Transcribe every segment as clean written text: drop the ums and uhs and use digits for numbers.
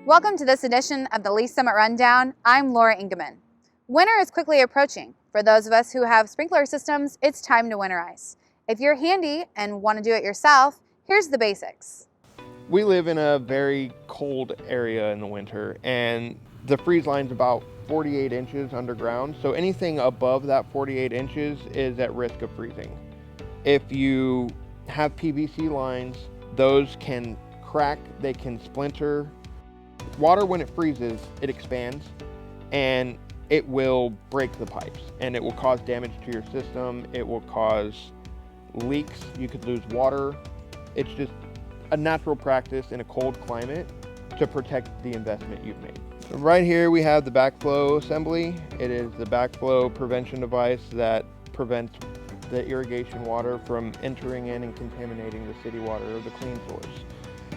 Welcome to this edition of the Leaf Summit Rundown. I'm Laura Ingeman. Winter is quickly approaching. For those of us who have sprinkler systems, it's time to winterize. If you're handy and want to do it yourself, here's the basics. We live in a very cold area in the winter, and the freeze line's about 48 inches underground, so anything above that 48 inches is at risk of freezing. If you have PVC lines, those can crack, they can splinter. Water, when it freezes, it expands and it will break the pipes and it will cause damage to your system. It will cause leaks. You could lose water. It's just a natural practice in a cold climate to protect the investment you've made. So right here we have the backflow assembly. It is the backflow prevention device that prevents the irrigation water from entering in and contaminating the city water or the clean source.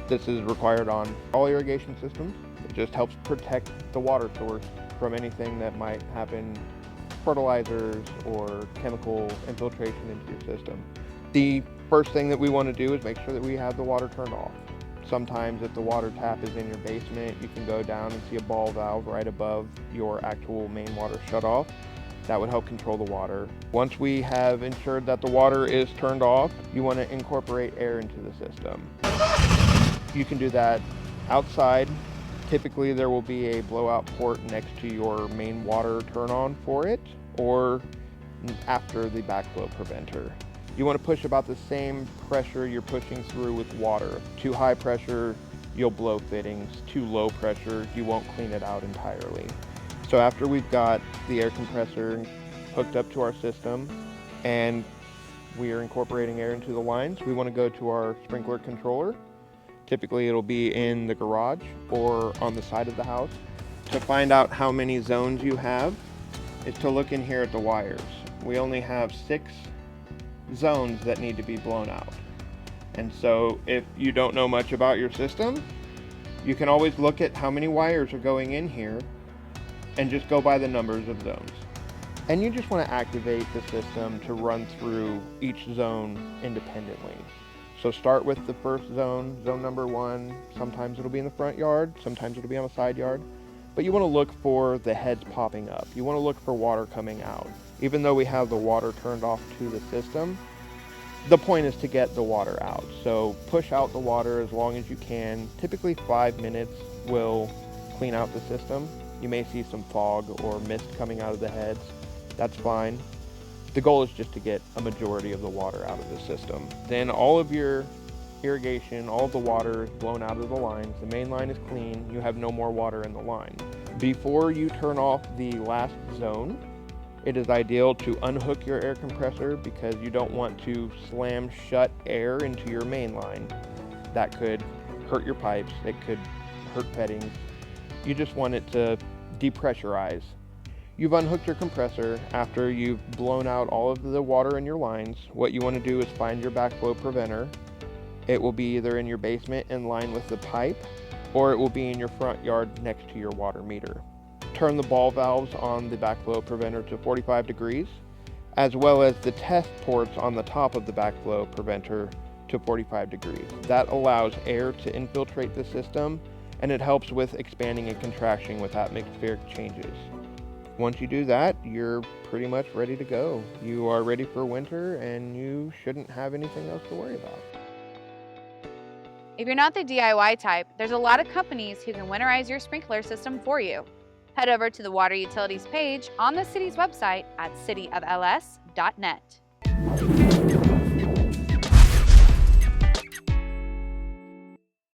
This is required on all irrigation systems. It just helps protect the water source from anything that might happen, fertilizers or chemical infiltration into your system. The first thing that we want to do is make sure that we have the water turned off. Sometimes if the water tap is in your basement, you can go down and see a ball valve right above your actual main water shutoff. That would help control the water. Once we have ensured that the water is turned off, you want to incorporate air into the system. You can do that outside. Typically there will be a blowout port next to your main water turn on for it, or after the backflow preventer. You want to push about the same pressure you're pushing through with water. Too high pressure, you'll blow fittings. Too low pressure, you won't clean it out entirely. So after we've got the air compressor hooked up to our system and we are incorporating air into the lines, we want to go to our sprinkler controller. Typically it'll be in the garage or on the side of the house. To find out how many zones you have is to look in here at the wires. We only have 6 zones that need to be blown out. And so if you don't know much about your system, you can always look at how many wires are going in here and just go by the numbers of zones. And you just want to activate the system to run through each zone independently. So start with the first zone, zone number 1. Sometimes it'll be in the front yard, sometimes it'll be on the side yard. But you want to look for the heads popping up. You want to look for water coming out. Even though we have the water turned off to the system, the point is to get the water out. So push out the water as long as you can. Typically 5 minutes will clean out the system. You may see some fog or mist coming out of the heads. That's fine. The goal is just to get a majority of the water out of the system. Then all of your irrigation, all of the water is blown out of the lines. The main line is clean. You have no more water in the line. Before you turn off the last zone, it is ideal to unhook your air compressor because you don't want to slam shut air into your main line. That could hurt your pipes. It could hurt fittings. You just want it to depressurize. You've unhooked your compressor after you've blown out all of the water in your lines. What you want to do is find your backflow preventer. It will be either in your basement in line with the pipe, or it will be in your front yard next to your water meter. Turn the ball valves on the backflow preventer to 45 degrees, as well as the test ports on the top of the backflow preventer to 45 degrees. That allows air to infiltrate the system, and it helps with expanding and contraction with atmospheric changes. Once you do that, you're pretty much ready to go. You are ready for winter and you shouldn't have anything else to worry about. If you're not the DIY type, there's a lot of companies who can winterize your sprinkler system for you. Head over to the Water Utilities page on the city's website at cityofls.net.